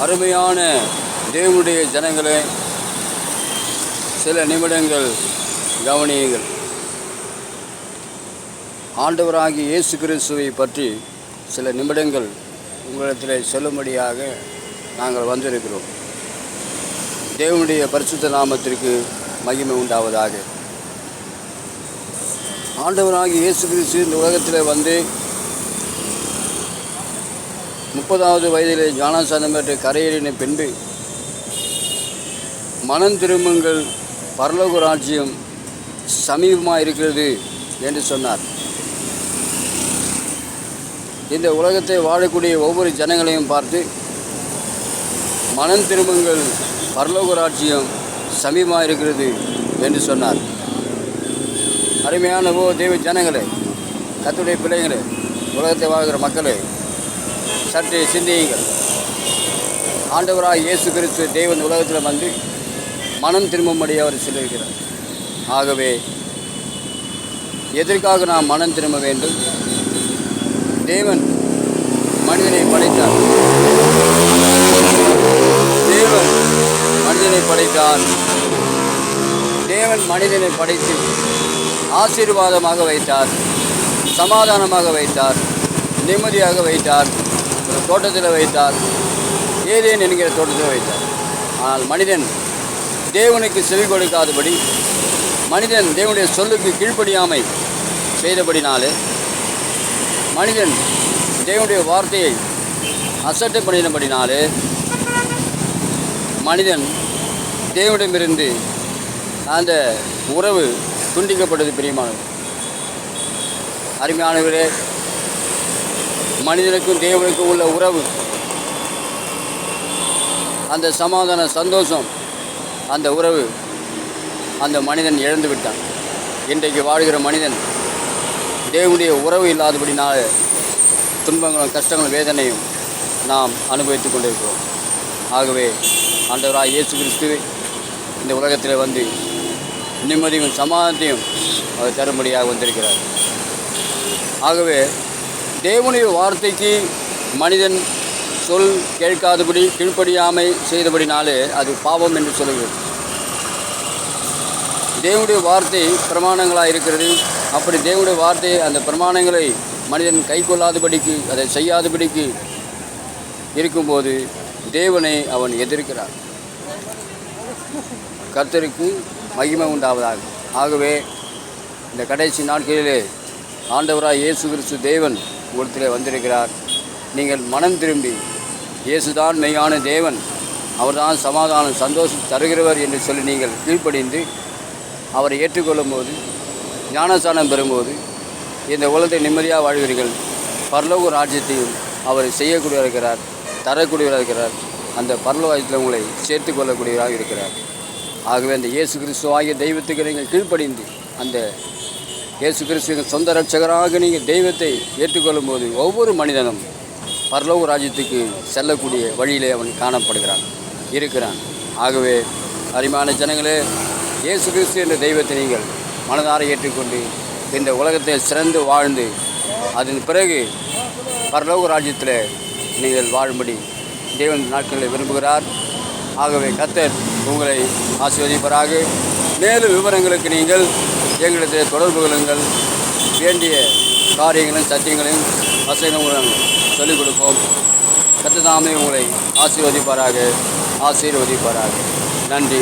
அருமையான தேவனுடைய ஜனங்களே, சில நிமிடங்கள் கவனியுங்கள். ஆண்டவராகிய இயேசு கிறிஸ்துவை பற்றி சில நிமிடங்கள் உங்களிடத்தில் சொல்லும்படியாக நாங்கள் வந்திருக்கிறோம். தேவனுடைய பரிசுத்த நாமத்திற்கு மகிமை உண்டாவதாக. ஆண்டவராகிய இயேசு கிறிஸ்து இந்த உலகத்தில் வந்து 30வது வயதிலே ஞானஸ்நானம் பெற்று கரையேறின பின்பு, மனம் திரும்புங்கள், பரலோக ராஜ்யம் சமீபமாக இருக்கிறது என்று சொன்னார். இந்த உலகத்தை வாழக்கூடிய ஒவ்வொரு ஜனங்களையும் பார்த்து, மனம் திரும்புங்கள், பரலோக ராஜ்யம் சமீபமாக இருக்கிறது என்று சொன்னார். அருமையான தேவ ஜனங்களே, கர்த்தருடைய பிள்ளைகளே, உலகத்தை வாழ்கிற மக்களே, சற்றே சிந்தியுங்கள். ஆண்டவராக இயேசு கிறிஸ்து தேவன் உலகத்தில் வந்து மனம் திரும்பும்படி அவர் சொல்லியிருக்கிறார். ஆகவே எதற்காக நாம் மனம் திரும்ப வேண்டும்? தேவன் மனிதனை படைத்தார். தேவன் மனிதனை படைத்தார். தேவன் மனிதனை படைத்து ஆசீர்வாதமாக வைத்தார், சமாதானமாக வைத்தார், நிம்மதியாக வைத்தார், ஒரு தோட்டத்தில் வைத்தார், ஏதேன் என்கிற தோட்டத்தில் வைத்தார். ஆனால் மனிதன் தேவனுக்கு செவி கொடுக்காதபடி, மனிதன் தேவனுடைய சொல்லுக்கு கீழ்ப்படியாமை செய்தபடினாலே, மனிதன் தேவனுடைய வார்த்தையை அசட்டை பண்ணினபடினாலே, மனிதன் தேவனிடமிருந்து அந்த உறவு துண்டிக்கப்பட்டது. பிரியமானது அருமையானவரே, மனிதனுக்கும் தேவனுக்கும் உள்ள உறவு, அந்த சமாதான சந்தோஷம், அந்த உறவு அந்த மனிதன் இழந்து விட்டான். இன்றைக்கு வாழ்கிற மனிதன் தேவனுடைய உறவு இல்லாதபடினால துன்பங்களும் கஷ்டங்களும் வேதனையும் நாம் அனுபவித்து கொண்டிருக்கிறோம். ஆகவே ஆண்டவராக இயேசு கிறிஸ்துவே இந்த உலகத்தில் வந்து நிம்மதியும் சமாதானத்தையும் அவர் தரும்படியாக வந்திருக்கிறார். ஆகவே தேவனுடைய வார்த்தைக்கு மனிதன் சொல் கேட்காதபடி கீழ்ப்படியாமை செய்தபடினாலே அது பாவம் என்று சொல்லுகிறது. தேவனுடைய வார்த்தை பிரமாணங்களாக இருக்கிறது. அப்படி தேவனுடைய வார்த்தை அந்த பிரமாணங்களை மனிதன் கை கொள்ளாதபடிக்கு, அதை செய்யாதபடிக்கு இருக்கும்போது தேவனை அவன் எதிர்க்கிறான். கர்த்தருக்கு மகிமை உண்டாவதாக. ஆகவே இந்த கடைசி நாட்களிலே ஆண்டவராக இயேசு கிறிஸ்து தேவன் உலகத்தில் வந்திருக்கிறார். நீங்கள் மனம் திரும்பி, இயேசுதான் மெய்யான தேவன், அவர்தான் சமாதானம் சந்தோஷம் தருகிறவர் என்று சொல்லி நீங்கள் கீழ்ப்படிந்து அவரை ஏற்றுக்கொள்ளும் போது, ஞானஸ்நானம் பெறும்போது இந்த உலகத்தை நிம்மதியாக வாழ்வீர்கள். பரலோக ராஜ்யத்தையும் அவர் செய்யக்கூடியவர் இருக்கிறார், தரக்கூடியவராக இருக்கிறார். அந்த பரலோக ராஜ்யத்தில் உங்களை சேர்த்து கொள்ளக்கூடியவராக இருக்கிறார். ஆகவே அந்த இயேசு கிறிஸ்து ஆகிய தெய்வத்துக்கு நீங்கள் கீழ்ப்படிந்து, அந்த இயேசு கிறிஸ்துவின் சொந்த ரட்சகராக நீங்கள் தெய்வத்தை ஏற்றுக்கொள்ளும் போது ஒவ்வொரு மனிதனும் பரலோக ராஜ்யத்துக்கு செல்லக்கூடிய வழியிலே அவன் காணப்படுகிறான், இருக்கிறான். ஆகவே அருமையான ஜனங்களே, இயேசு கிறிஸ்து என்ற தெய்வத்தை நீங்கள் மனதார ஏற்றுக்கொண்டு இந்த உலகத்தில் சிறந்து வாழ்ந்து அதன் பிறகு பரலோக ராஜ்யத்தில் நீங்கள் வாழும்படி தேவன் நாட்களை விரும்புகிறார். ஆகவே கர்த்தர் உங்களை ஆசீர்வதிப்பாராக. மேலும் விவரங்களுக்கு நீங்கள் எங்களிடத்தில் தொடர்பு கொள்ளுங்கள். வேண்டிய காரியங்களையும் சத்தியங்களையும் வசனங்களும் சொல்லிக் கொடுப்போம். கர்த்தர் தாமே உங்களை ஆசீர்வதிப்பாராக. நன்றி.